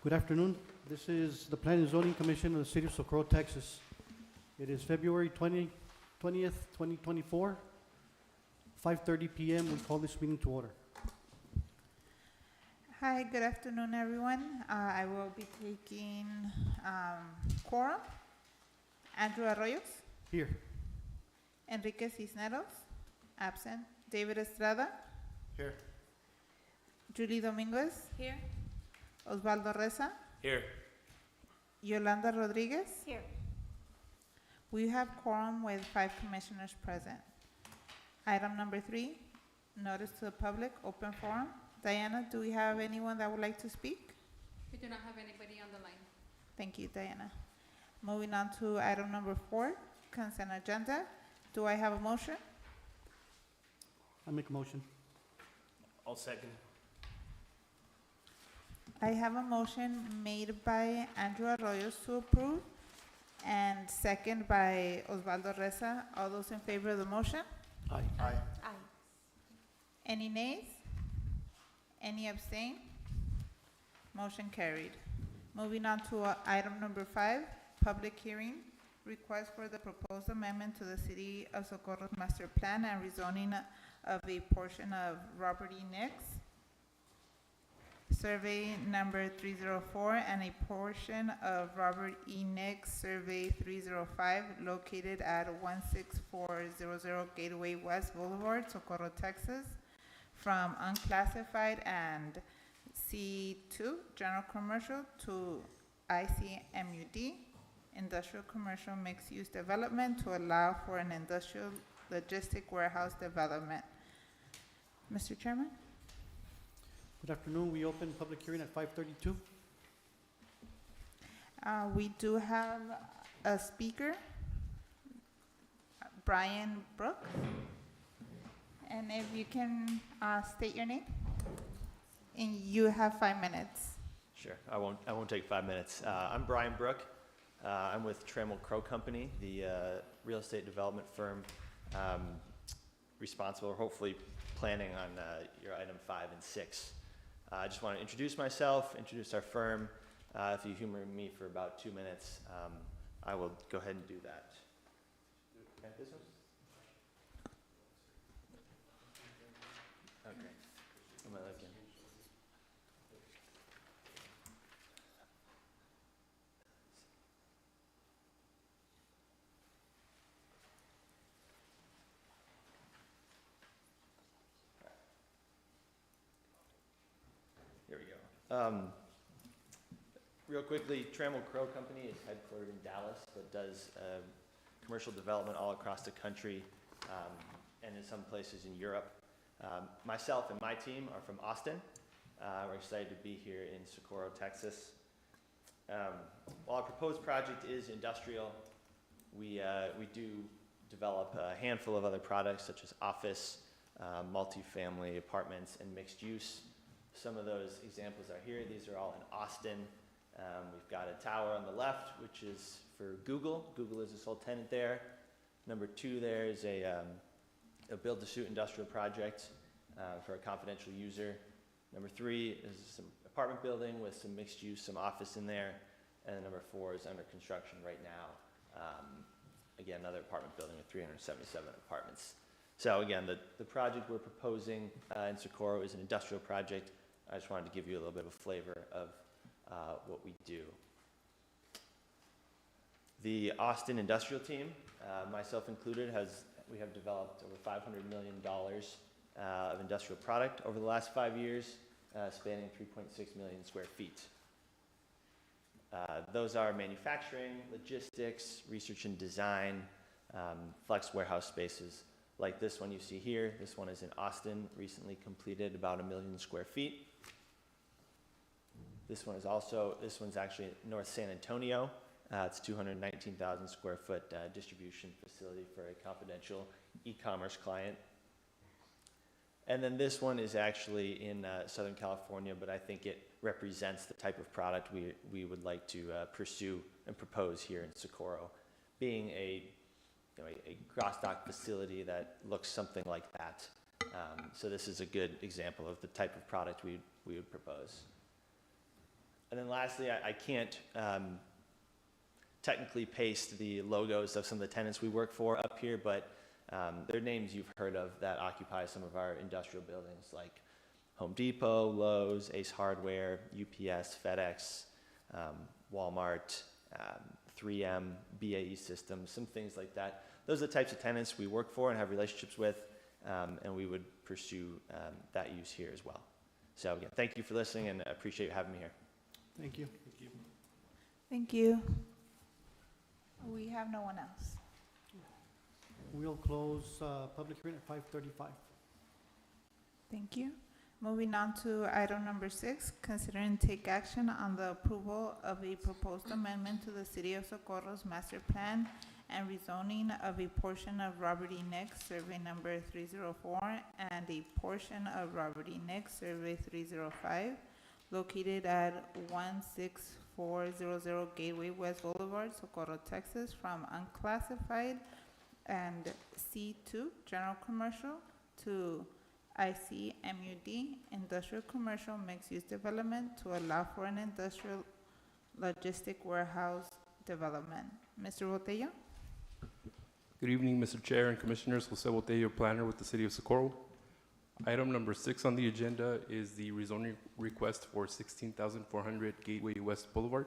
Good afternoon. This is the Planning and Zoning Commission of the City of Socorro, Texas. It is February 20th, 2024, 5:30 p.m. We call this meeting to order. Hi, good afternoon, everyone. I will be taking quorum. Andrew Arroyos, Here. Enrique Cisneros, absent. David Estrada, Here. Julie Dominguez, Here. Osvaldo Reza, Here. Yolanda Rodriguez. Here. We have quorum with 5 commissioners present. Item number 3, notice to the public, open forum. Diana, do we have anyone that would like to speak? We do not have anybody on the line. Thank you, Diana. Moving on to item number 4, consent agenda. Do I have a motion? I make a motion. I'll second. I have a motion made by Andrew Arroyos to approve and second by Osvaldo Reza. All those in favor of the motion? Aye. Aye. Aye. Any nays? Any abstain? Motion carried. Moving on to item number 5, public hearing. Request for the proposed amendment to the City of Socorro's master plan and rezoning of a portion of Robert E. Nix, survey number 304, and a portion of Robert E. Nix, survey 305, located at 16400 Gateway West Boulevard, Socorro, Texas, from unclassified and C2, general commercial, to ICMUD, industrial commercial mixed-use development, to allow for an industrial logistic warehouse development. Mr. Chairman? Good afternoon. We open public hearing at 5:32. We do have a speaker, Brian Brooks. And if you can state your name, and you have 5 minutes. Sure. I won't take 5 minutes. I'm Brian Brook. I'm with Trammell Crow Company, the real estate development firm responsible, or hopefully planning on your item 5 and 6. I just want to introduce myself, introduce our firm. If you humor me for about 2 minutes, I will go ahead and do that. Okay, this one? Okay. Am I looking? Here we go. Real quickly, Trammell Crow Company is headquartered in Dallas, but does commercial development all across the country and in some places in Europe. Myself and my team are from Austin. We're excited to be here in Socorro, Texas. While our proposed project is industrial, we do develop a handful of other products such as office, multifamily apartments, and mixed use. Some of those examples are here. These are all in Austin. We've got a tower on the left, which is for Google. Google is a sole tenant there. Number 2 there is a build-to-suit industrial project for a confidential user. Number 3 is some apartment building with some mixed use, some office in there. And then number 4 is under construction right now. Again, another apartment building with 377 apartments. So again, the project we're proposing in Socorro is an industrial project. I just wanted to give you a little bit of a flavor of what we do. The Austin industrial team, myself included, we have developed over $500 million of industrial product over the last 5 years, spanning 3.6 million square feet. Those are manufacturing, logistics, research and design, flex warehouse spaces like this one you see here. This one is in Austin, recently completed, about 1 million square feet. This one's actually North San Antonio. It's 219,000 square foot distribution facility for a confidential e-commerce client. And then this one is actually in Southern California, but I think it represents the type of product we would like to pursue and propose here in Socorro, being a cross-dock facility that looks something like that. So this is a good example of the type of product we would propose. And then lastly, I can't technically paste the logos of some of the tenants we work for up here, but they're names you've heard of that occupy some of our industrial buildings, like Home Depot, Lowe's, Ace Hardware, UPS, FedEx, Walmart, 3M, BAE Systems, some things like that. Those are the types of tenants we work for and have relationships with, and we would pursue that use here as well. So again, thank you for listening, and I appreciate you having me here. Thank you. Thank you. We have no one else. We'll close public hearing at 5:35. Thank you. Moving on to item number 6, consider and take action on the approval of a proposed amendment to the City of Socorro's master plan and rezoning of a portion of Robert E. Nick, survey number 304, and a portion of Robert E. Nick, survey 305, located at 16400 Gateway West Boulevard, Socorro, Texas, from unclassified and C2, general commercial, to ICMUD, industrial commercial mixed-use development, to allow for an industrial logistic warehouse development. Mr. Botello? Good evening, Mr. Chair and Commissioners. Jose Botello, planner with the City of Socorro. Item number 6 on the agenda is the rezoning request for 16,400 Gateway West Boulevard.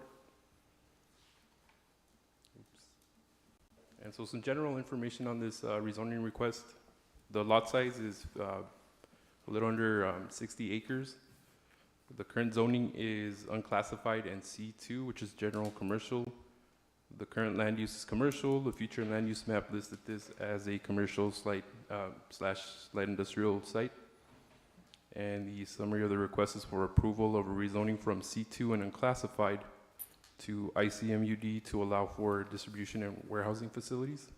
And so some general information on this rezoning request. The lot size is a little under 60 acres. The current zoning is unclassified and C2, which is general commercial. The current land use is commercial. The future land use map listed this as a commercial slash light industrial site. And the summary of the request is for approval of a rezoning from C2 and unclassified to ICMUD to allow for distribution and warehousing facilities.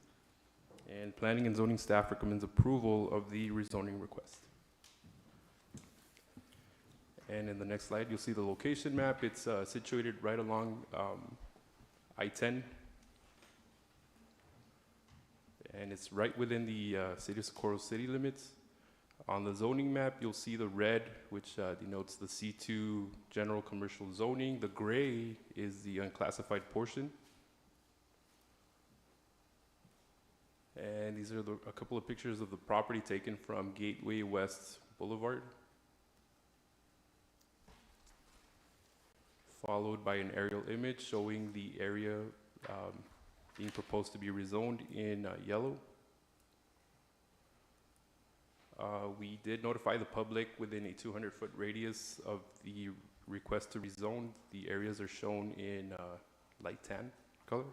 And planning and zoning staff recommends approval of the rezoning request. And in the next slide, you'll see the location map. It's situated right along I-10. And it's right within the City of Socorro city limits. On the zoning map, you'll see the red, which denotes the C2 general commercial zoning. The gray is the unclassified portion. And these are a couple of pictures of the property taken from Gateway West Boulevard, followed by an aerial image showing the area being proposed to be rezoned in yellow. We did notify the public within a 200-foot radius of the request to rezone. The areas are shown in light tan color.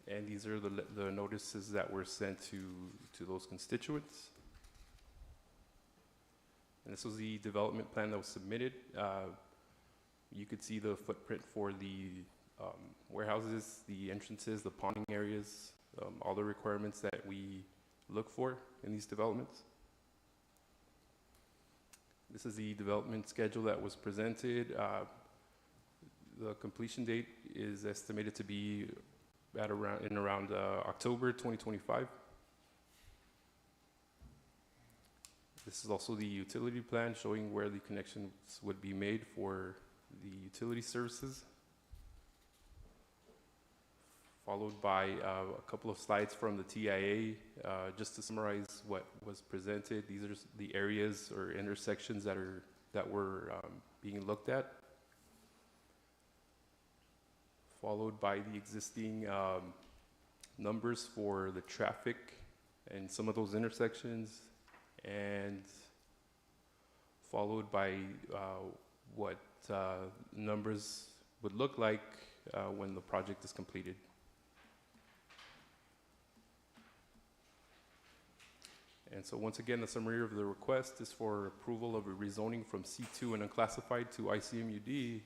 And these are the notices that were sent to those constituents. And this was the development plan that was submitted. You could see the footprint for the warehouses, the entrances, the ponding areas, all the requirements that we look for in these developments. This is the development schedule that was presented. The completion date is estimated to be at around October 2025. This is also the utility plan showing where the connections would be made for the utility services, followed by a couple of slides from the TIA. Just to summarize what was presented, these are the areas or intersections that were being looked at, followed by the existing numbers for the traffic and some of those intersections, and followed by what numbers would look like when the project is completed. And so once again, the summary of the request is for approval of a rezoning from C2 and unclassified to ICMUD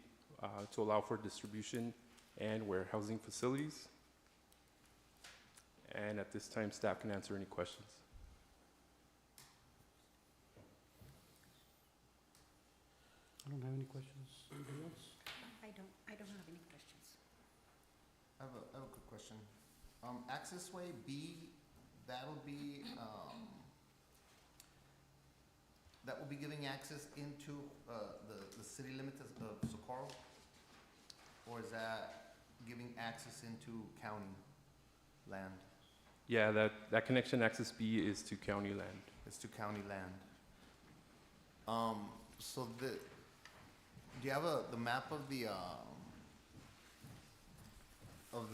to allow for distribution and warehousing facilities. And at this time, staff can answer any questions. I don't have any questions. Anybody else? I don't have any questions. I have a quick question. Accessway B, that will be be giving access into, the city limits of Socorro? Or is that giving access into county land? Yeah, that connection access B is to county land. It's to county land. So do you have the map of the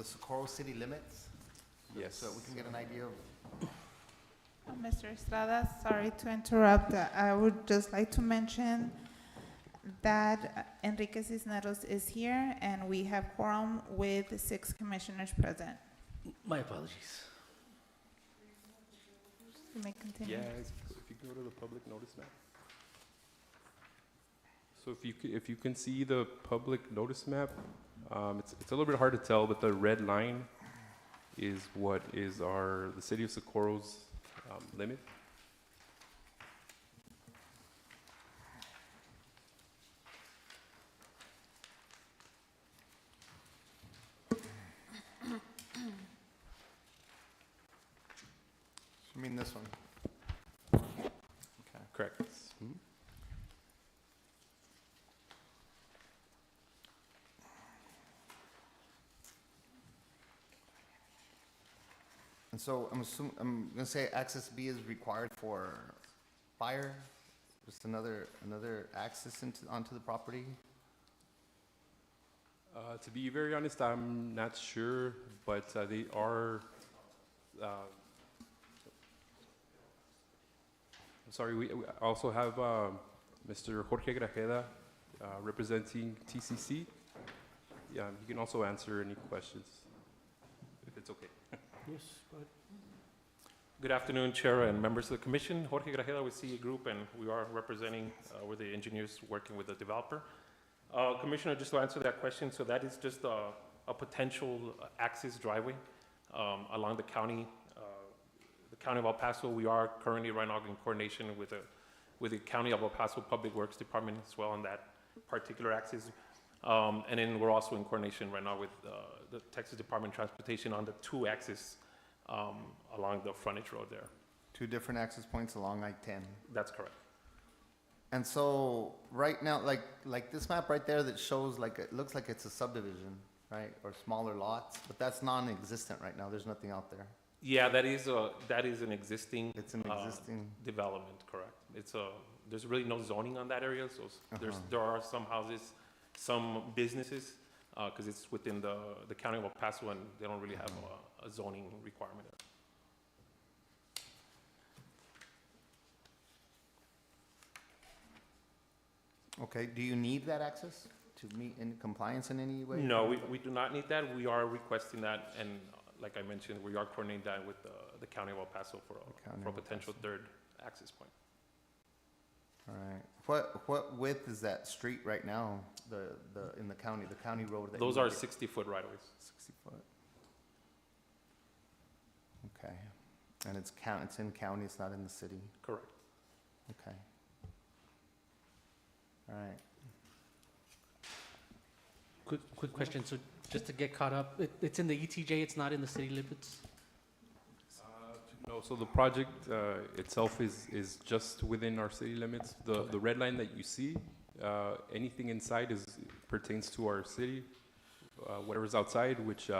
Socorro city limits? Yes. So we can get an idea of, Mr. Estrada, sorry to interrupt. I would just like to mention that Enrique Cisneros is here, and we have quorum with 6 commissioners present. My apologies. You may continue. Yeah, if you go to the public notice map. So if you can see the public notice map, it's a little bit hard to tell, but the red line is what is the city of Socorro's limit. I mean this one? Okay. Correct. Mhm. And so I'm gonna say access B is required for fire, just another access onto the property? To be very honest, I'm not sure, but they are. I'm sorry, we also have Mr. Jorge Grajeda representing TCC. Yeah, he can also answer any questions, if it's okay. Yes, go ahead. Good afternoon, Chair and members of the Commission. Jorge Grajeda with CE Group, and we are representing, we're the engineers working with the developer. Commissioner, just to answer that question, so that is just a potential access driveway along the county of El Paso. We are currently right now in coordination with the County of El Paso Public Works Department as well on that particular access. And then we're also in coordination right now with the Texas Department of Transportation on the 2 axes along the frontage road there. 2 different access points along I-10. That's correct. And so, right now, like this map right there that shows it looks like it's a subdivision, right? Or smaller lots, but that's non-existent right now, there's nothing out there. Yeah, that is an existing It's an existing, development, correct. There's really no zoning on that area, so there are some houses, some businesses, because it's within the county of El Paso, and they don't really have a zoning requirement. okay, do you need that access to meet in compliance in any way? No, we do not need that. We are requesting that, and like I mentioned, we are coordinating that with the county of El Paso for County a of El potential Paso. 3rd access point. All right, what width is that street right now, in the county road? that Those you are get? 60-foot right-of-ways. 60 foot. Okay, and it's in county, it's not in the city, Correct. okay. All right, Quick question, so just to get caught up, it's in the ETJ, it's not in the city limits? No, so the project itself is just within our city limits. The red line that you see, anything inside pertains to our city. Whatever's outside, which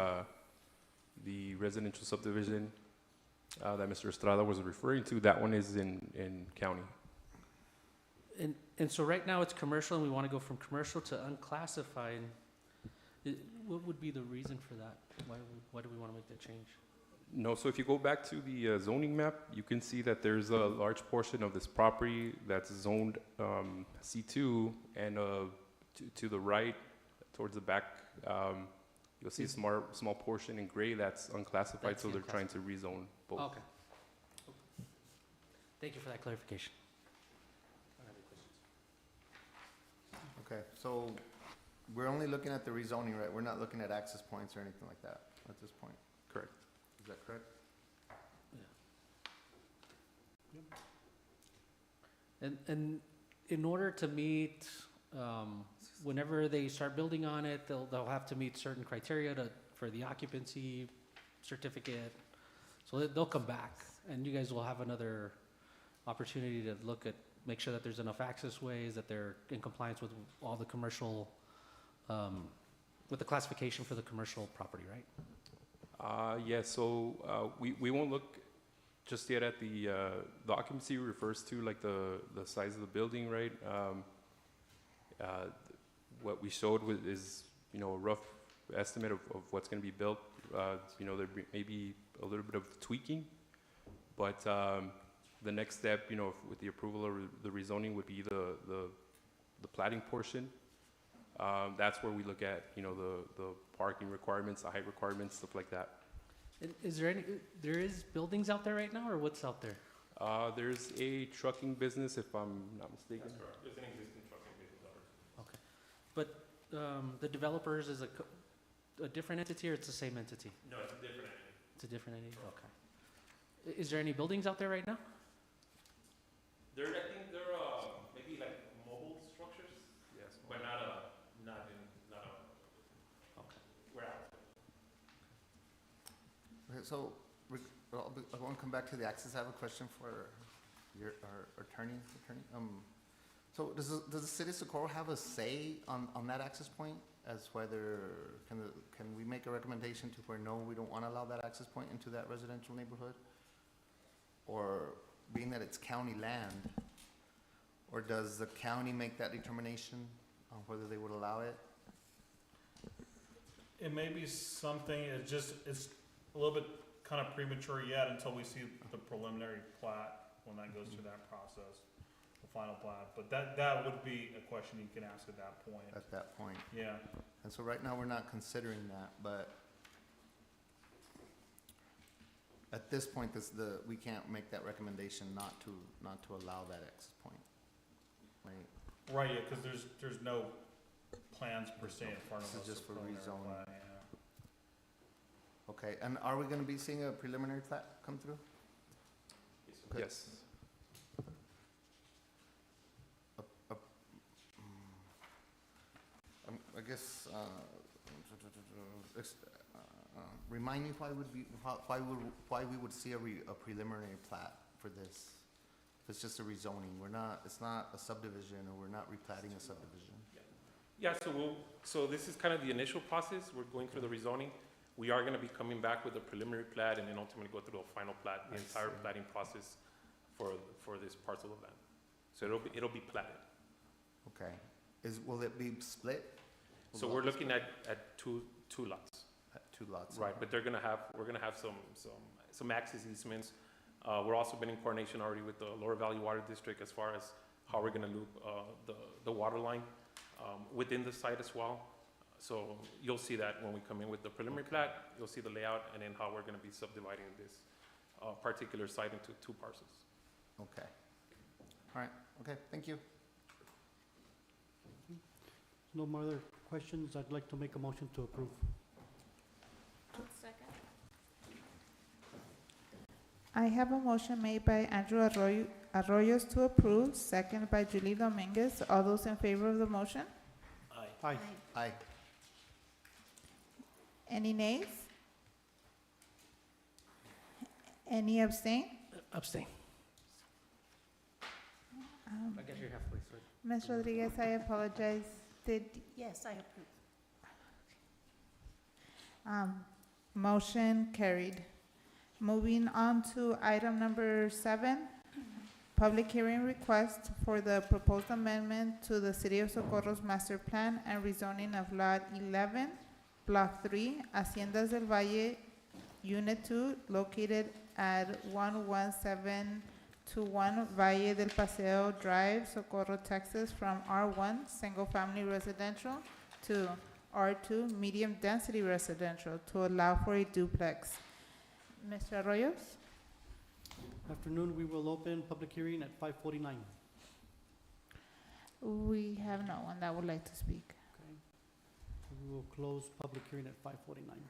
the residential subdivision that Mr. Estrada was referring to, that one is in county. And so right now it's commercial, and we want to go from commercial to unclassified. What would be the reason for that? Why do we want to make that change? No, so if you go back to the zoning map, you can see that there's a large portion of this property that's zoned C2, and to the right, towards the back, you'll see a small portion in gray that's unclassified, That's so they're trying unclassified. to rezone both. Okay. Thank you for that clarification. okay, so we're only looking at the rezoning, right? We're not looking at access points or anything like that at this point, Correct. is that correct? And in order to meet, whenever they start building on it, they'll have to meet certain criteria for the occupancy certificate. So they'll come back, and you guys will have another opportunity to look at make sure that there's enough access ways, that they're in compliance with all the commercial, with the classification for the commercial property, right? Yes, so we won't look just yet at the occupancy refers to like the size of the building, right? What we showed is, you know, a rough estimate of what's going to be built. You know, there may be a little bit of tweaking, but the next step, you know, with the approval of the rezoning would be the plating portion. That's where we look at, you know, the parking requirements, the height requirements, stuff like that. And is there there is buildings out there right now, or what's out there? There's a trucking business, if I'm not mistaken. That's correct. There's an existing trucking business already. But the developers is a different entity, or it's the same entity? No, it's a different entity. It's a different entity, okay. Is there any buildings out there right now? I think they're maybe like mobile structures, Yes. but not a, Okay. we're out. Okay, so I want to come back to the access. I have a question for our attorney. So does the city of Socorro have a say on that access point as whether, can we make a recommendation to where no, we don't want to allow that access point into that residential neighborhood? Or being that it's county land, or does the county make that determination on whether they would allow it? It may be something, it's a little bit kind of premature yet until we see the preliminary plat, when that goes through that process, the final plat. But that would be a question you can ask at that point. At that point. Yeah. And so right now, we're not considering that, but at this point, we can't make that recommendation not to allow that access point, right? Right, yeah, because there's no plans per se in front of us. This is just of for preliminary rezoning. plat, yeah. Okay, and are we gonna be seeing a preliminary plat come through? Okay. Yes. I guess, remind me why we would see a preliminary plat for this? If it's just a rezoning, it's not a subdivision, or we're not replatting a subdivision. Yeah, so this is kind of the initial process. We're going through the rezoning. We are gonna be coming back with a preliminary plat and then ultimately go through a final plat, the I entire see. platting process for this parcel of land. So it'll be platted. Okay, will it be split? So we're looking at two lots. Two lots? Right, but we're gonna have some access easements. We're also been in coordination already with the Lower Valley Water District as far as how we're gonna loop the water line within the site as well. So you'll see that when we come in with the preliminary plat, you'll see the layout and then how we're gonna be subdividing this particular site into two parcels. Okay. All right, okay, thank you. No more other questions. I'd like to make a motion to approve. Second. I have a motion made by Andrew Arroyos to approve, second by Julie Dominguez. All those in favor of the motion? Aye. Aye. Any nays? Any abstain? Abstain. I guess you're halfway through. Ms. Rodriguez, I apologize. Yes, I approve. Motion carried. Moving on to item number 7, public hearing request for the proposed amendment to the City of Socorro's master plan and rezoning of Lot 11, Block 3, Haciendas del Valle, Unit 2, located at 11721 Valle del Paseo Drive, Socorro, Texas, from R1, single family residential, to R2, medium density residential, to allow for a duplex. Mr. Arroyos? Afternoon, we will open public hearing at 5:49. We have no one that would like to speak. Okay. We will close public hearing at 5:49.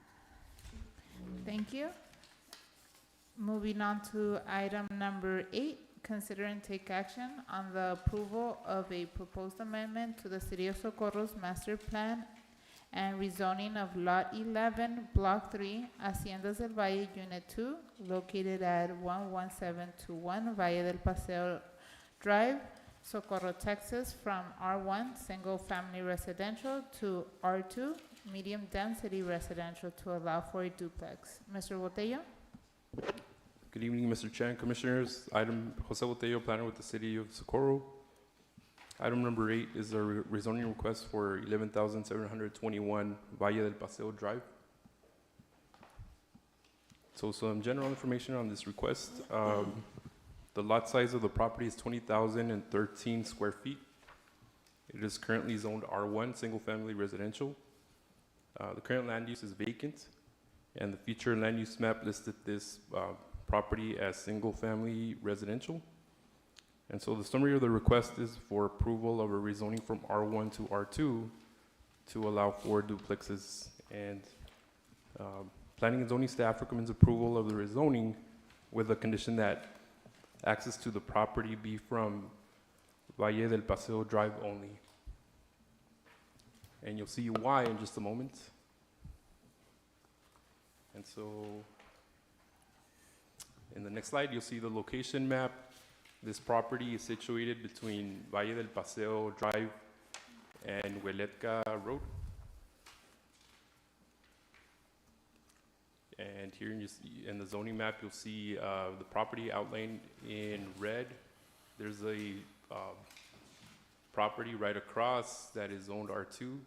Thank you. Moving on to item number 8, consider and take action on the approval of a proposed amendment to the City of Socorro's master plan and rezoning of Lot 11, Block 3, Haciendas del Valle, Unit 2, located at 11721 Valle del Paseo Drive, Socorro, Texas, from R1, Single Family Residential, to R2, Medium Density Residential, to allow for a duplex. Mr. Botello? Good evening, Mr. Chair and Commissioners. Item Jose Botello, planner with the City of Socorro. Item number 8 is a rezoning request for 11,721 Valle del Paseo Drive. So some general information on this request. The lot size of the property is 20,013 square feet. It is currently zoned R1, single family residential. The current land use is vacant, and the future land use map listed this property as single family residential. And so the summary of the request is for approval of a rezoning from R1 to R2 to allow for duplexes. And planning and zoning staff recommends approval of the rezoning with the condition that access to the property be from Valle del Paseo Drive only. And you'll see why in just a moment. And so in the next slide, you'll see the location map. This property is situated between Valle del Paseo Drive and Hueletka Road. And here in the zoning map, you'll see the property outlined in red. There's a property right across that is zoned R2.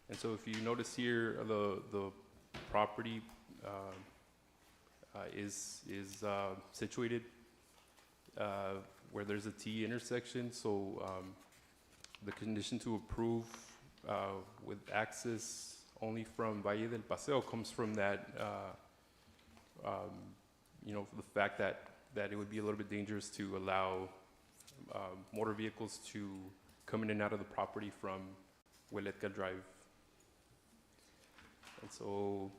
And so if you notice here, the property is situated where there's a T intersection. So the condition to approve with access only from Valle del Paseo comes from that, the fact that it would be a little bit dangerous to allow motor vehicles to come in and out of the property from Hueletka Drive. And so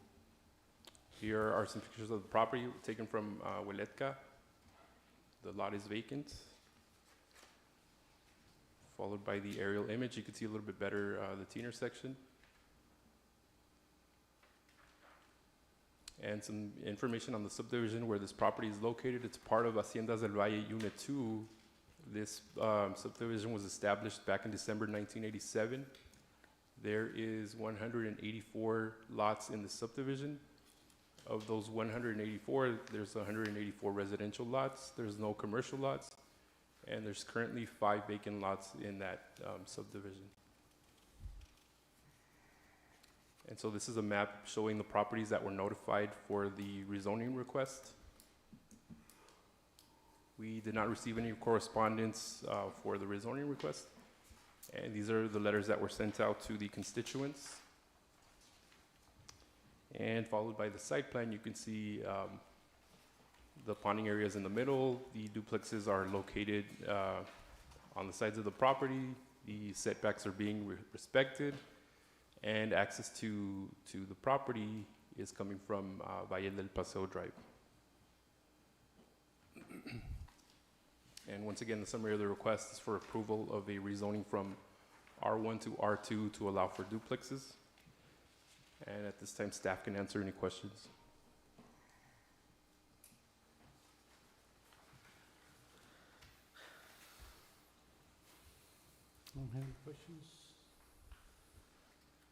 here are some pictures of the property taken from Hueletka. The lot is vacant. Followed by the aerial image, you can see a little bit better the T intersection. And some information on the subdivision where this property is located. It's part of Haciendas del Valle Unit 2. This subdivision was established back in December 1987. There is 184 lots in the subdivision. Of those 184, there's 184 residential lots. There's no commercial lots. And there's currently 5 vacant lots in that subdivision. And so this is a map showing the properties that were notified for the rezoning request. We did not receive any correspondence for the rezoning request. And these are the letters that were sent out to the constituents. And followed by the site plan, you can see the ponding areas in the middle. The duplexes are located on the sides of the property. The setbacks are being respected. And access to the property is coming from Valle del Paseo Drive. And once again, the summary of the request is for approval of a rezoning from R1 to R2 to allow for duplexes. And at this time, staff can answer any questions. Don't have any questions?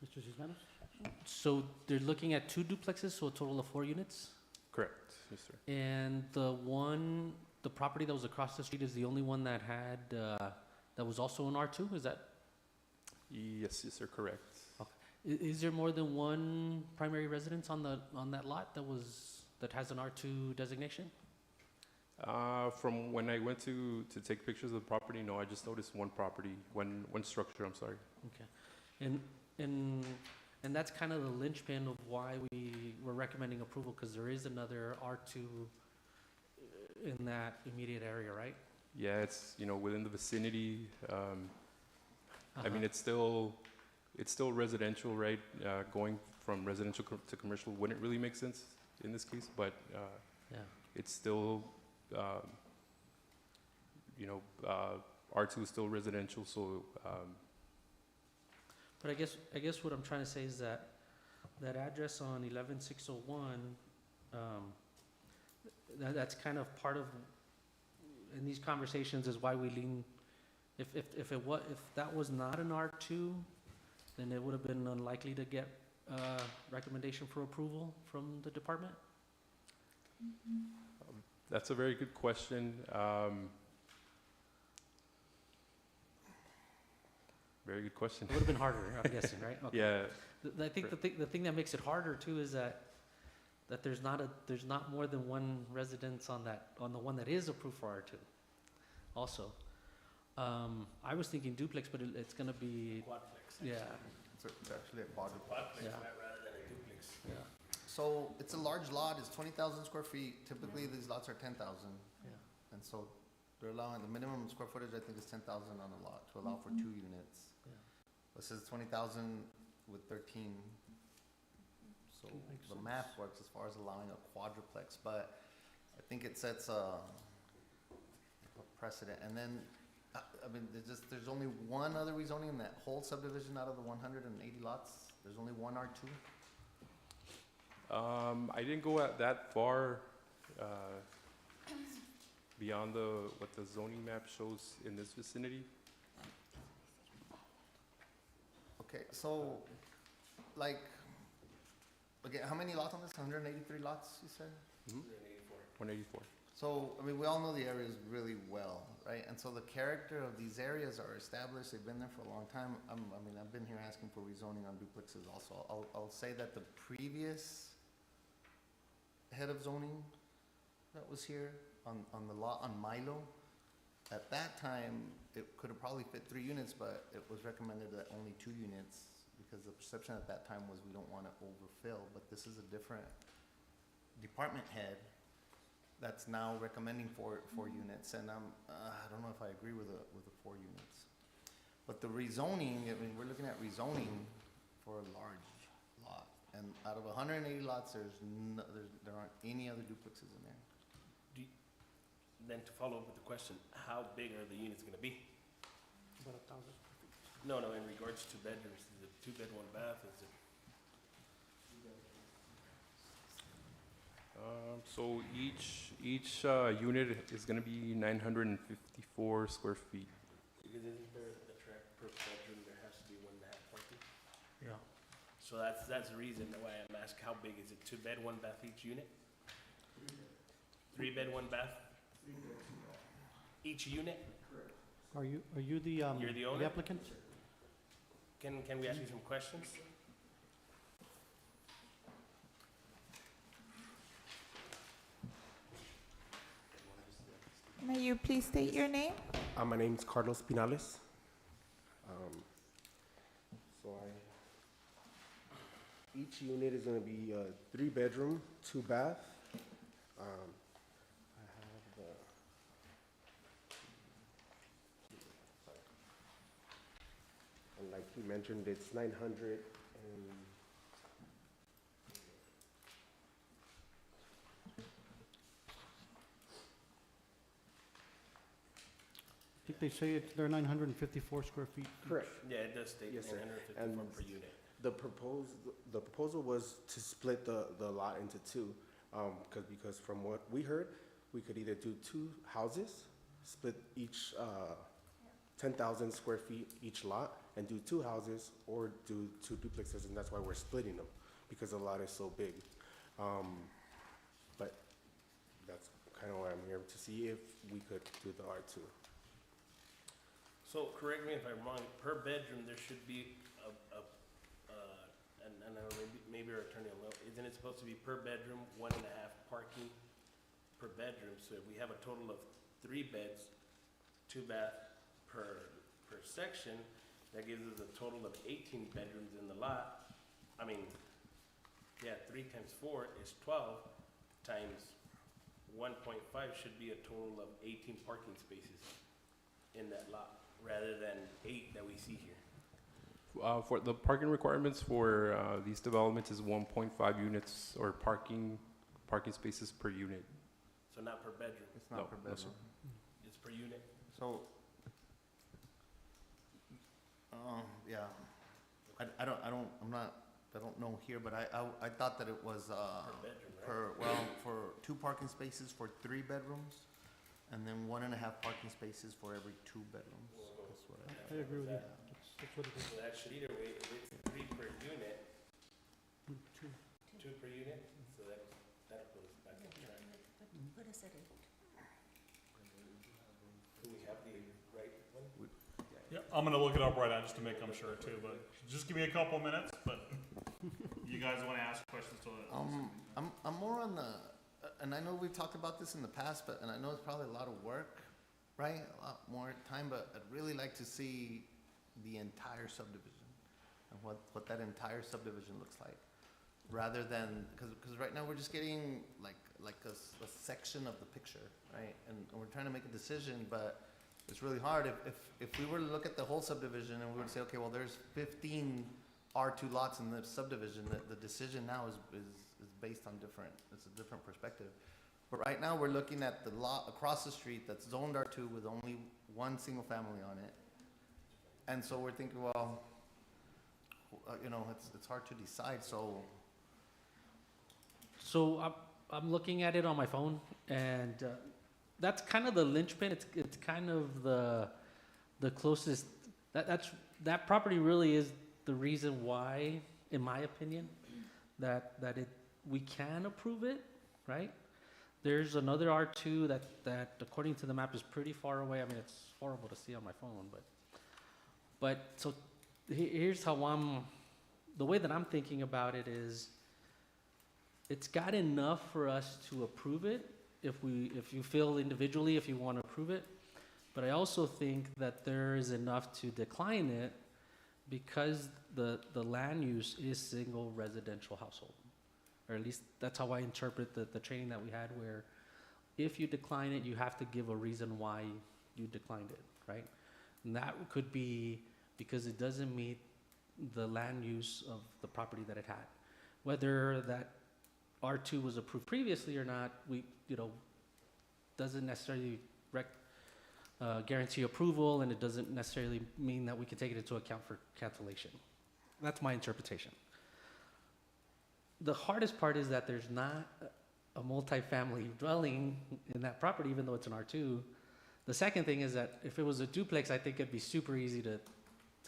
Mr. Cisneros? So they're looking at 2 duplexes, so a total of 4 units? Correct, yes, sir. And the property that was across the street is the only one that had, that was also in R2, is that? Yes, sir, correct. Is there more than one primary residence on that lot that has an R2 designation? From when I went to take pictures of the property, no, I just noticed one property, one structure, I'm sorry. Okay. And that's kind of the linchpin of why we're recommending approval, because there is another R2 in that immediate area, right? Yeah, it's, within the vicinity. I mean, it's still residential, right? Going from residential to commercial wouldn't really make sense in this case, but Yeah. it's still, R2 is still residential, so. But I guess what I'm trying to say is that address on 11601, that's kind of part of in these conversations is why we lean, if that was not an R2, then it would have been unlikely to get, recommendation for approval from the department? That's a very good question. Very good question. It would have been harder, I'm guessing, right? Okay. Yeah, I think the thing that makes it harder too is that there's not more than one residence on the one that is approved for R2 also. I was thinking duplex, but it's gonna be, yeah, It's actually a quadruplex. yeah, rather than a duplex. yeah, So it's a large lot, it's 20,000 square feet. Typically, these lots are 10,000. yeah. And so they're allowing, the minimum square footage, I think, is 10,000 on a lot to allow for 2 units. Yeah. This is 20,000 with 13. So Makes the sense. math works as far as allowing a quadruplex, but I think it sets a precedent. And then, I mean, there's only one other rezoning in that whole subdivision out of the 180 lots. There's only one R2. I didn't go at that far, beyond what the zoning map shows in this vicinity. Okay, so, like, again, how many lots on this? 183 lots, you said? 184. So, I mean, we all know the areas really well, right? And so the character of these areas are established, they've been there for a long time. I mean, I've been here asking for rezoning on duplexes also. I'll say that the previous head of zoning that was here on the lot on Milo, at that time, it could have probably fit 3 units, but it was recommended that only 2 units because the perception at that time was we don't want to overfill, but this is a different department head that's now recommending 4 units, and I don't know if I agree with the 4 units. But the rezoning, I mean, we're looking at rezoning for a large lot, and out of 180 lots, there aren't any other duplexes in there. Then to follow up with the question, how big are the units gonna be? About 1,000. No, in regards to bedrooms, is it 2 bed, 1 bath, is it? So each unit is gonna be 954 square feet. Because isn't there the track per bedroom, there has to be 1.5 parking? Yeah. So that's the reason why I'm asking, how big is it? 2 bed, 1 bath each unit? 3 bed, 1 bath? Each unit? Are you the, You're the owner? applicant? Can we ask you some questions? May you please state your name? My name's Carlos Pinales. Each unit is gonna be a 3 bedroom, 2 bath. I have and like he mentioned, it's 900 and I think they say they're 954 square feet. correct. Yeah, it does state Yes, sir. 954 And per unit. The proposal was to split the lot into 2, because from what we heard, we could either do 2 houses, split each 10,000 square feet each lot, and do 2 houses, or do 2 duplexes, and that's why we're splitting them, because the lot is so big. But that's kind of why I'm here, to see if we could do the R2. So correct me if I'm wrong, per bedroom, there should be and I don't know, maybe our attorney will know, isn't it supposed to be per bedroom, 1.5 parking per bedroom? So if we have a total of 3 beds, 2 bath per section, that gives us a total of 18 bedrooms in the lot. I mean, yeah, 3 times 4 is 12, times 1.5 should be a total of 18 parking spaces in that lot, rather than 8 that we see here. For the parking requirements for these developments is 1.5 units or parking spaces per unit. So not per bedroom, It's not No, per no, sir. bedroom. it's per unit? So, yeah, I don't know here, but I thought that it was, Per bedroom, right? for 2 parking spaces for 3 bedrooms, and then 1.5 parking spaces for every 2 bedrooms. That's what I I agree with you. That's what it is. So that should either way, if it's 3 per unit, 2 per unit, so that'll put us back on track. What is it? Do we have the right one? Yeah, I'm gonna look it up right now just to make sure too, but just give me a couple minutes, but you guys wanna ask questions to it? I'm more on the, and I know we've talked about this in the past, and I know it's probably a lot of work, right? A lot more time, but I'd really like to see the entire subdivision and what that entire subdivision looks like, rather than, because right now we're just getting like a section of the picture, right? And we're trying to make a decision, but it's really hard. If we were to look at the whole subdivision and we were to say, okay, well, there's 15 R2 lots in the subdivision, the decision now is based on it's a different perspective. But right now, we're looking at the lot across the street that's zoned R2 with only one single family on it. And so we're thinking, well, it's hard to decide, so. So I'm looking at it on my phone, and that's kind of the linchpin. It's kind of the closest. That property really is the reason why, in my opinion, that we can approve it, right? There's another R2 that according to the map is pretty far away. I mean, it's horrible to see on my phone, but so here's how the way that I'm thinking about it is, it's got enough for us to approve it if you feel individually, if you want to approve it. But I also think that there is enough to decline it because the land use is single residential household. Or at least that's how I interpret the training that we had, where if you decline it, you have to give a reason why you declined it, right? And that could be because it doesn't meet the land use of the property that it had. Whether that R2 was approved previously or not, doesn't necessarily guarantee approval, and it doesn't necessarily mean that we can take it into account for cancellation. That's my interpretation. The hardest part is that there's not a multifamily dwelling in that property, even though it's an R2. The second thing is that if it was a duplex, I think it'd be super easy to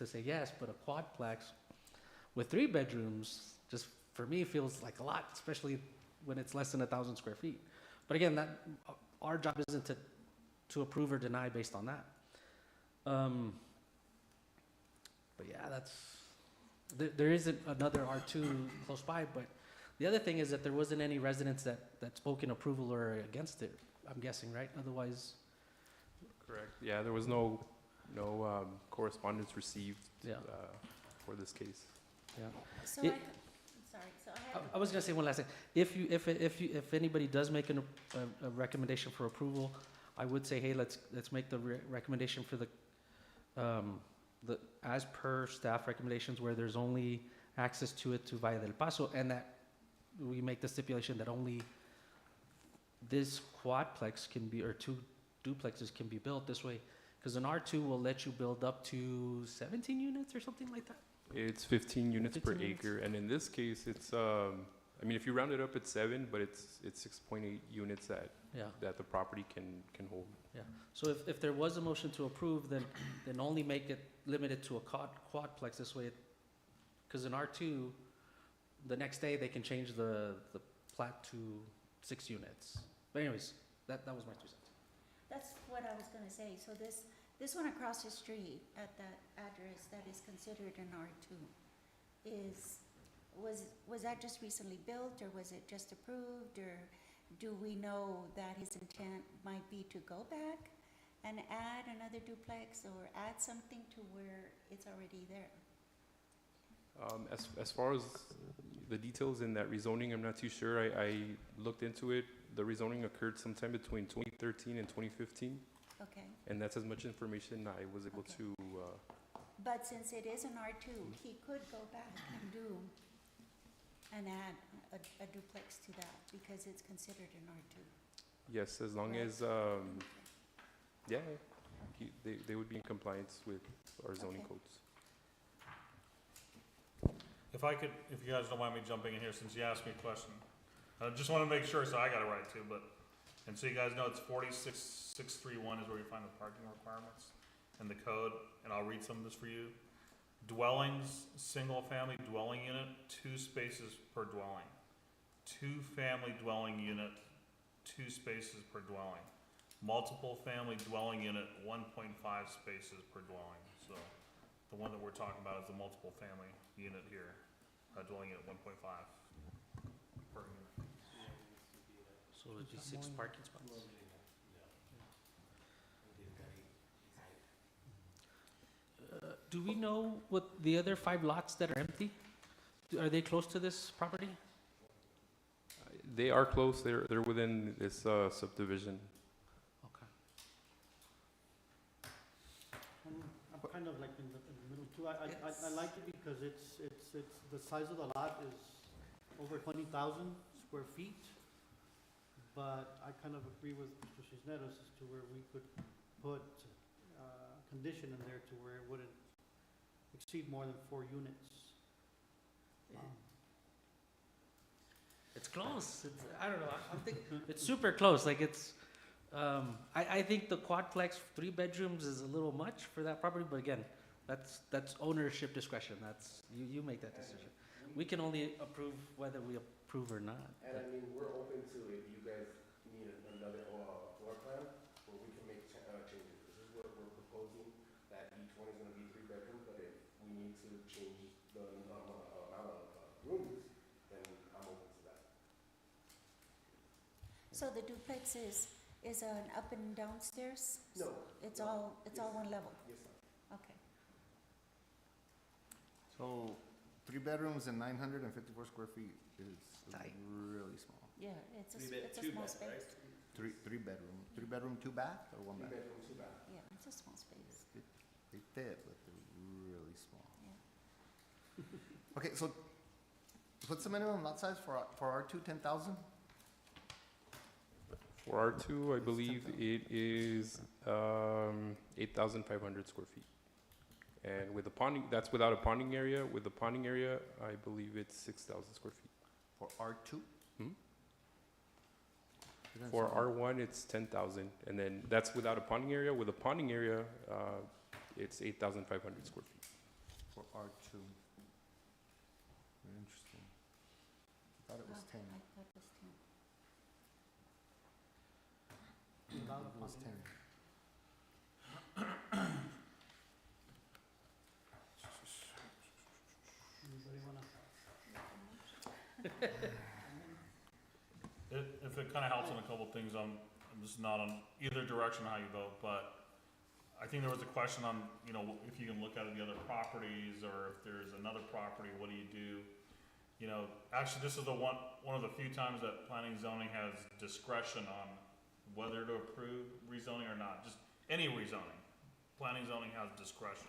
say yes, but a quadplex with 3 bedrooms just for me feels like a lot, especially when it's less than 1,000 square feet. But again, our job isn't to approve or deny based on that. But yeah, there isn't another R2 close by, but the other thing is that there wasn't any residents that spoke in approval or against it, I'm guessing, right? Otherwise. Correct. Yeah, there was no correspondence received Yeah. for this case. Yeah. So It- I'm sorry, so I have. I was gonna say one last thing. If anybody does make a recommendation for approval, I would say, hey, let's make the recommendation for the as per staff recommendations, where there's only access to it to Valle del Paso, and that we make the stipulation that only this quadplex can be, or 2 duplexes can be built this way, because an R2 will let you build up to 17 units or something like that. It's 15 units per 15 units. acre, and in this case, it's I mean, if you round it up, it's 7, but it's 6.8 units Yeah. that the property can hold. So if there was a motion to approve, then only make it limited to a quadplex this way, because in R2, the next day they can change the plat to 6 units. But anyways, that was my 2 cents. That's what I was gonna say. So this one across the street at that address that is considered an R2 was that just recently built, or was it just approved, or do we know that his intent might be to go back and add another duplex or add something to where it's already there? As far as the details in that rezoning, I'm not too sure. I looked into it. The rezoning occurred sometime between 2013 and 2015, Okay, and that's as much information I was able Okay. to. but since it is an R2, he could go back and add a duplex to that because it's considered an R2. Yes, as long Right. as yeah, they would be in compliance with our zoning Okay. codes. If you guys don't mind me jumping in here, since you asked me a question. I just want to make sure, so I got it right too, but And so you guys know it's 46631 is where you find the parking requirements in the code, and I'll read some of this for you. Dwellings, single-family dwelling unit, 2 spaces per dwelling. 2-family dwelling unit, 2 spaces per dwelling. Multiple family dwelling unit, 1.5 spaces per dwelling. So the one that we're talking about is the multiple family unit here, dwelling unit 1.5 per unit. So it'd be 6 parking spots. Do we know what the other 5 lots that are empty? Are they close to this property? They are close, they're within this subdivision. Okay. I'm kind of like in the middle too. I like it because it's, the size of the lot is over 20,000 square feet. But I kind of agree with Mr. Cisneros as to where we could put condition in there to where it wouldn't exceed more than 4 units. It's close. It's, I don't know. I'm thinking it's super close. Like it's, I think the quadplex 3 bedrooms is a little much for that property. But again, that's ownership discretion. That's you make that decision. We can only approve whether we approve or not. And I mean, we're open to if you guys need another floor plan where we can make changes. This is what we're proposing, that each one is gonna be 3 bedrooms, but if we need to change the amount of rooms, then I'm open to that. So the duplex is an up and downstairs? No. It's all one level? Yes, sir. Okay. So 3 bedrooms and 954 square feet is Tight. really small. Yeah, it's a, Three bed, it's a two small bath, right? space. 3 bedroom, 3 bedroom, 2 bath, or 1 3 bath? bedrooms, 2 baths. Yeah, it's a small space. They fit, but they're really small. Yeah. Okay, so what's the minimum lot size for R2, 10,000? For R2, I believe it is 8,500 square feet. And with the ponding, that's without a ponding area. With the ponding area, I believe it's 6,000 square feet. For R2? Hmm? Didn't For say- R1, it's 10,000, and then that's without a ponding area. With a ponding area, it's 8,500 square feet. For R2. Very interesting. I thought it was Oh, 10. I thought it was 10. Without a It was ponding 10. Anybody wanna? If it kind of helps on a couple things, I'm just not on either direction how you vote, but I think there was a question on, you know, if you can look at the other properties, or if there's another property, what do you do? You know, actually, this is the one of the few times that planning and zoning has discretion on whether to approve rezoning or not, just any rezoning. Planning and zoning has discretion.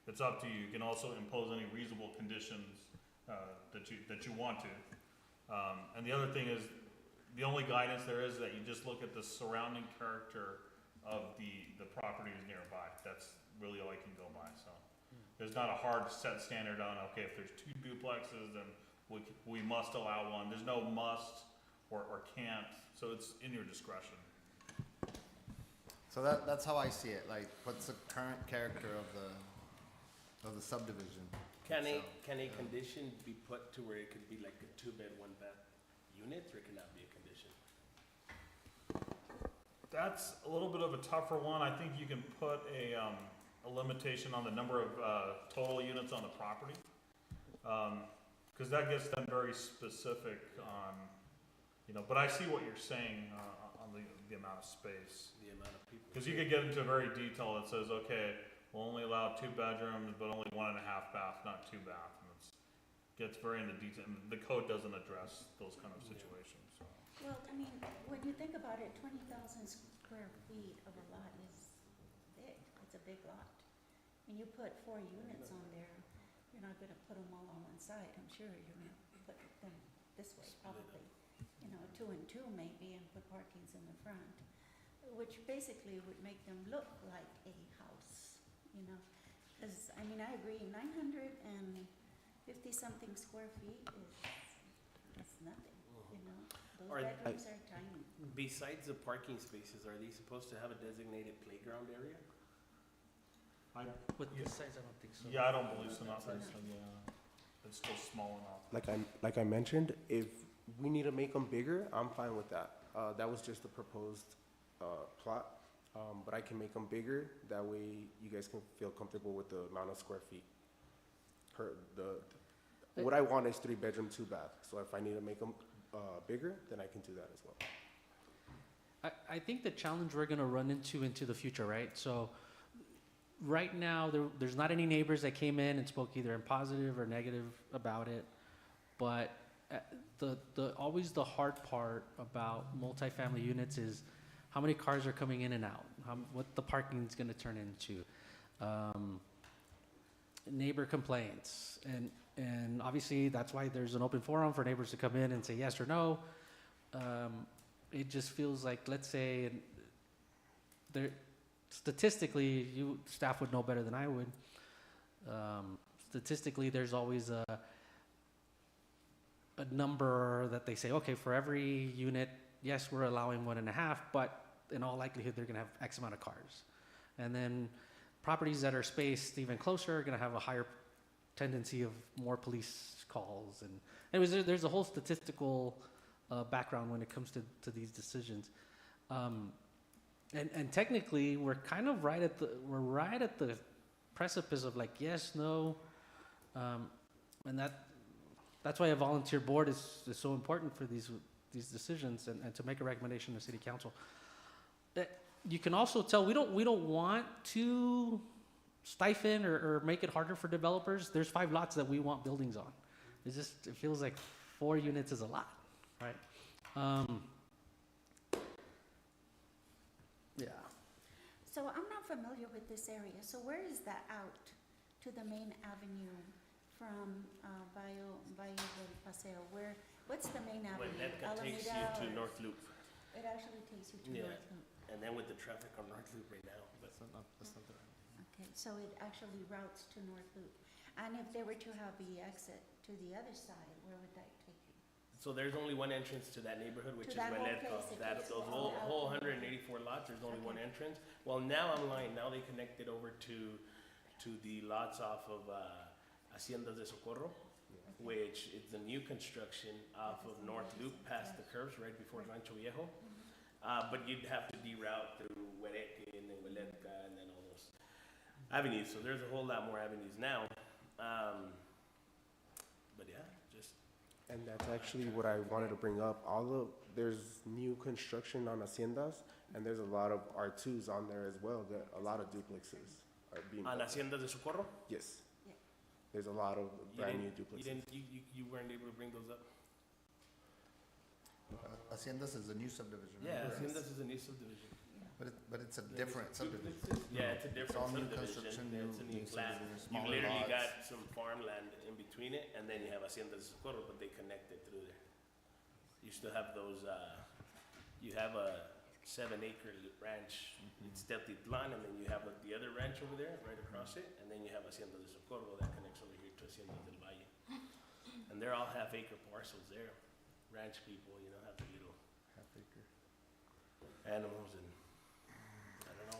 It's up to you. You can also impose any reasonable conditions that you want to. And the other thing is, the only guidance there is that you just look at the surrounding character of the properties nearby. That's really all you can go by, so. There's not a hard set standard on, okay, if there's 2 duplexes, then we must allow one. There's no must or can't, so it's in your discretion. So that's how I see it, like, what's the current character of the subdivision? Can a itself? condition be put to where it could be like a 2-bed, 1-bath units, or it cannot be a condition? That's a little bit of a tougher one. I think you can put a limitation on the number of total units on the property. Because that gets them very specific on, you know, but I see what you're saying on the amount of space. The amount of people. Because you could get into very detail that says, okay, we'll only allow 2 bedrooms, but only 1.5 bath, not 2 bath. And it gets very into detail, and the code doesn't address those kind of situations, so. Well, I mean, when you think about it, 20,000 square feet of a lot is big. It's a big lot. And you put 4 units on there, you're not gonna put them all on one side. I'm sure you're gonna put them this way, probably. You know, 2 and 2 maybe, and put parkings in the front, which basically would make them look like a house, you know? Because, I mean, I agree, 950-something square feet is nothing, you know? Those Are- bedrooms are tiny. Besides the parking spaces, are they supposed to have a designated playground area? With this size, I don't think so. Yeah, I don't believe so, not this one, yeah. It's still small enough. Like I mentioned, if we need to make them bigger, I'm fine with that. That was just a proposed plot, but I can make them bigger. That way, you guys can feel comfortable with the amount of square feet. What I want is 3-bedroom, 2-bath. So if I need to make them bigger, then I can do that as well. I think the challenge we're gonna run into the future, right? So, right now, there's not any neighbors that came in and spoke either in positive or negative about it. But always the hard part about multifamily units is how many cars are coming in and out, what the parking is gonna turn into, neighbor complaints, and obviously that's why there's an open forum for neighbors to come in and say yes or no. It just feels like, let's say, statistically, staff would know better than I would. Statistically, there's always a number that they say, okay, for every unit, yes, we're allowing 1.5, but in all likelihood, they're gonna have X amount of cars. And then properties that are spaced even closer are gonna have a higher tendency of more police calls. And anyways, there's a whole statistical background when it comes to these decisions. And technically, we're kind of right at the precipice of like yes, no, and that's why a volunteer board is so important for these decisions and to make a recommendation to city council. You can also tell we don't want to stifle or make it harder for developers. There's 5 lots that we want buildings on. It feels like 4 units is a lot, right? Yeah. So I'm not familiar with this area, so where is that out to the main avenue from Valle del Paseo? What's the main When avenue? Netka takes you Alameda to or- North Loop, It actually takes you to Yeah. North Loop. and then with the traffic on North Loop right now, but Okay, so it actually routes to North Loop. And if they were to have the exit to the other side, where would that take you? so there's only one entrance to that neighborhood, which To is that whole Veledco. place, it That, takes those you all whole out. 184 lots, there's only one Okay. entrance. Well, now I'm lying, now they connected over to the lots off of Haciendas de Socorro, which is the new construction off of North Loop past the curves right before Rancho Viejo. But you'd have to deroute through Huereque and then Hueletka and then all those avenues. So there's a whole lot more avenues now. But yeah, just And that's actually what I wanted to bring up. There's new construction on haciendas, and there's a lot of R2s on there as well. That a lot of duplexes are being on built. Haciendas de Socorro. Yes. Yeah. There's a lot of brand new You duplexes. didn't, you weren't able to bring those up? Haciendas is a new subdivision. right? Yeah, Correct. Haciendas is a new subdivision. But it's a different subdivision. Yeah, it's a It's all different new construction, subdivision. It's a new plat. subdivision, You've smaller literally lots. got some farmland in between it, and then you have Haciendas de Socorro, but they connect it through there. You still have those, you have a 7-acre ranch, it's Teltitlan, and then you have the other ranch over there, right across it, and then you have Hacienda de Socorro that connects over here to Hacienda del Valle. And they're all half-acre parcels there. Ranch people, you know, have the little Half-acre. animals and, I don't know.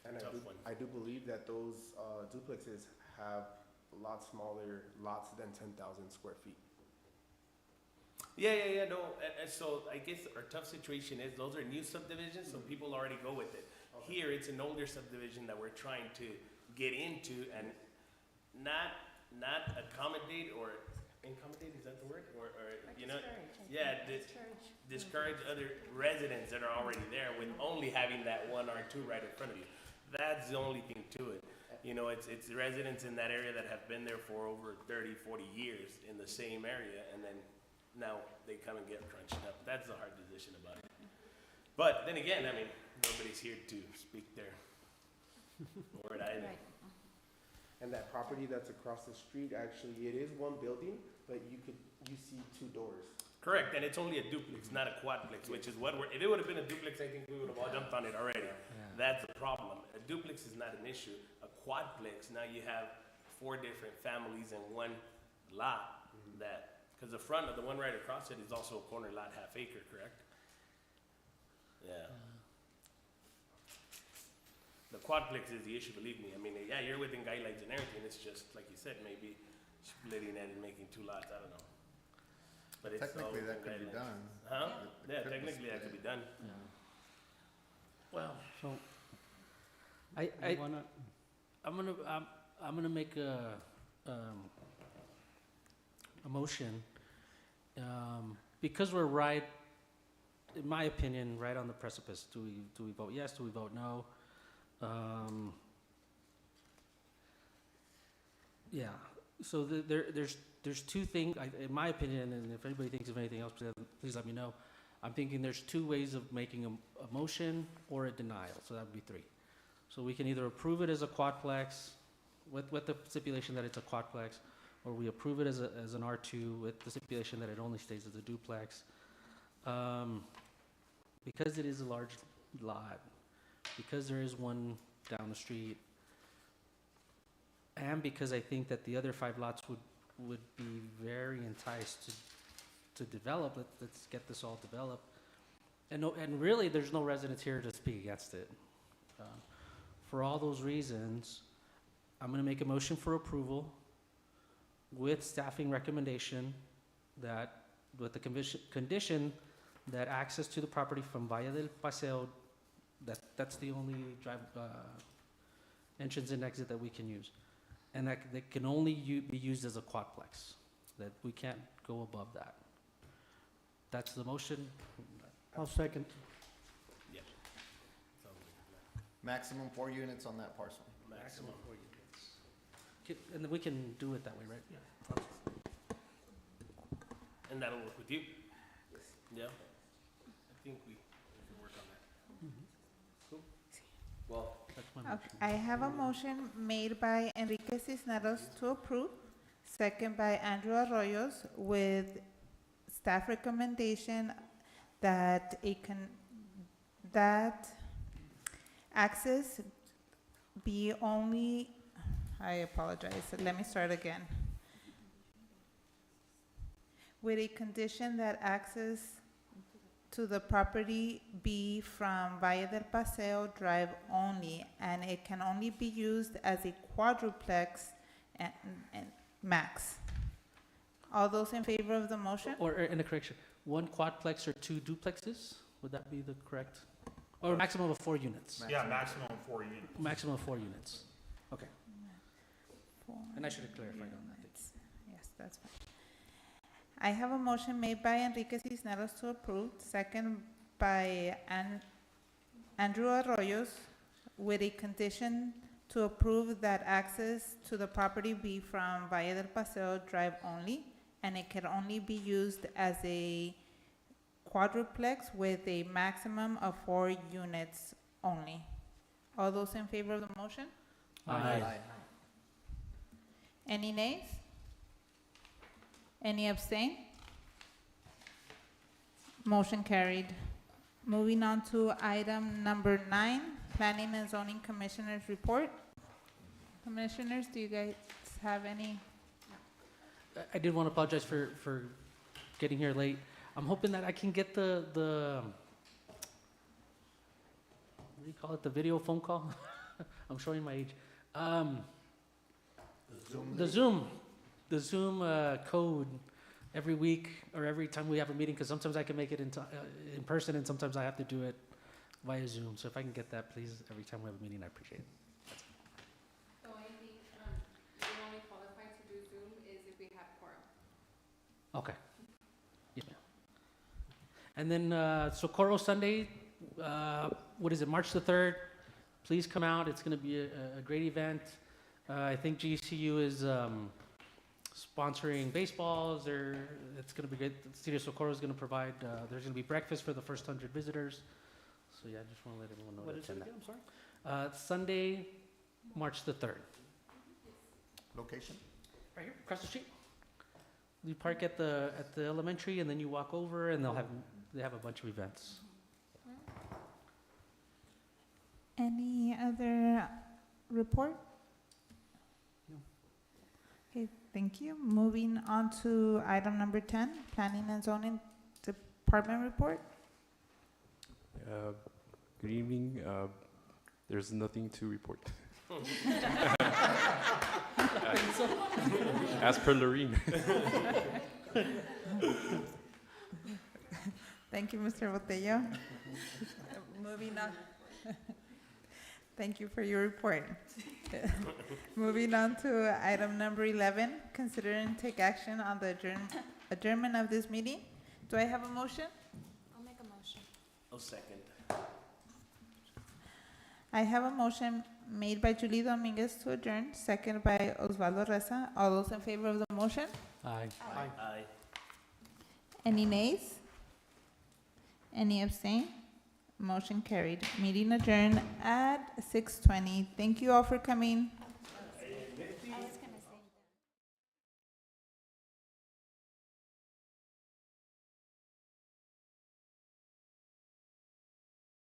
And Tough one. I do believe that those duplexes have a lot smaller lots than 10,000 square feet. Yeah, no, and so I guess our tough situation is, those are new subdivisions, so people already go with it. Here, it's an older subdivision that we're trying to get into and not accommodate or, accommodate, is that the word? Or, you know, yeah, discourage other residents that are already there with only having that 1 or 2 right in front of you. That's the only thing to it. You know, it's residents in that area that have been there for over 30, 40 years in the same area, and then now they come and get crunched up. That's the hard decision about it. But then again, I mean, nobody's here to speak their word either. Right. And that property that's across the street, actually, it is one building, but you see 2 doors. Correct, and it's only a duplex, not a quadplex, which is what if it would have been a duplex, I think we would have all jumped on it already. That's the problem. A duplex is not an issue. A quadplex, now you have 4 different families in one lot that Because the front of the one right across it is also a corner lot, half acre, correct? Yeah. The quadplex is the issue, believe me. I mean, yeah, you're within guidelines and everything. It's just, like you said, maybe splitting it and making two lots, I don't know. But it's all Technically, that within could be guidelines. done. Huh? It Yeah, could be technically that could be done. Well, so, You wanna, I'm gonna make a motion, because we're right, in my opinion, right on the precipice. Do we vote yes? Do we vote no? Yeah, so there's two things, in my opinion, and if anybody thinks of anything else, please let me know. I'm thinking there's two ways of making a motion or a denial, so that would be three. So we can either approve it as a quadplex with the stipulation that it's a quadplex, or we approve it as an R2 with the stipulation that it only stays as a duplex. Because it is a large lot, because there is one down the street, and because I think that the other 5 lots would be very enticed to develop, let's get this all developed. And really, there's no residents here to speak against it. For all those reasons, I'm gonna make a motion for approval with staffing recommendation that, with the condition that access to the property from Valle del Paseo, that's the only entrance and exit that we can use. And that can only be used as a quadplex, that we can't go above that. That's the motion. I'll second. Yep. Sounds like a plan. Maximum 4 units on that parcel. Maximum. 4 units. And then we can do it that way, right? Yeah. And that'll work with you? Yeah? I think we can work on that. Cool. Well, That's my Okay, motion. I have a motion made by Enrique Cisneros to approve, second by Andrew Arroyos, with staff recommendation that that access be only, I apologize, let me start again. With a condition that access to the property be from Valle del Paseo Drive only, and it can only be used as a quadruplex and max. All those in favor of the motion? Or, in a correction, 1 quadplex or 2 duplexes? Would that be the correct? Or maximum of 4 units? Yeah, maximum 4 units. Maximum of 4 units. Okay. Four And I should have clarified on that. units. Yes, that's fine. I have a motion made by Enrique Cisneros to approve, second by Andrew Arroyos, with a condition to approve that access to the property be from Valle del Paseo Drive only, and it can only be used as a quadruplex with a maximum of 4 units only. All those in favor of the motion? Aye. Any nays? Any abstain? Motion carried. Moving on to item number 9, Planning and Zoning Commissioners Report. Commissioners, do you guys have any? I did want to apologize for getting here late. I'm hoping that I can get the what do you call it, the video phone call? I'm showing my age. The Zoom code every week or every time we have a meeting, because sometimes I can make it in person and sometimes I have to do it via Zoom. So if I can get that, please, every time we have a meeting, I appreciate it. The only thing, you only qualify to do Zoom is if we have quorum. Okay. Yeah. And then Socorro Sunday, what is it, March the 3rd? Please come out. It's going to be a great event. I think GCU is sponsoring baseballs. It's going to be great. The City of Socorro is going to provide, there's going to be breakfast for the first 100 visitors. So yeah, I just want to let everyone know What to is it attend again, I'm sorry? that. Sunday, March the 3rd. Location? Right here, across the street. You park at the elementary, and then you walk over, and they have a bunch of events. Any other report? No. Okay, thank you. Moving on to item number 10, Planning and Zoning Department report. Good evening. There's nothing to report. As per Lorene. Thank you, Mr. Botello. Moving on. Thank you for your report. Moving on to item number 11, consider and take action on the adjournment of this meeting. Do I have a motion? I'll make a motion. I'll second. I have a motion made by Julie Dominguez to adjourn, seconded by Osvaldo Reza. All those in favor of the motion? Aye. Aye. Any nays? Any abstain? Motion carried. Meeting adjourned at 6:20. Thank you all for coming.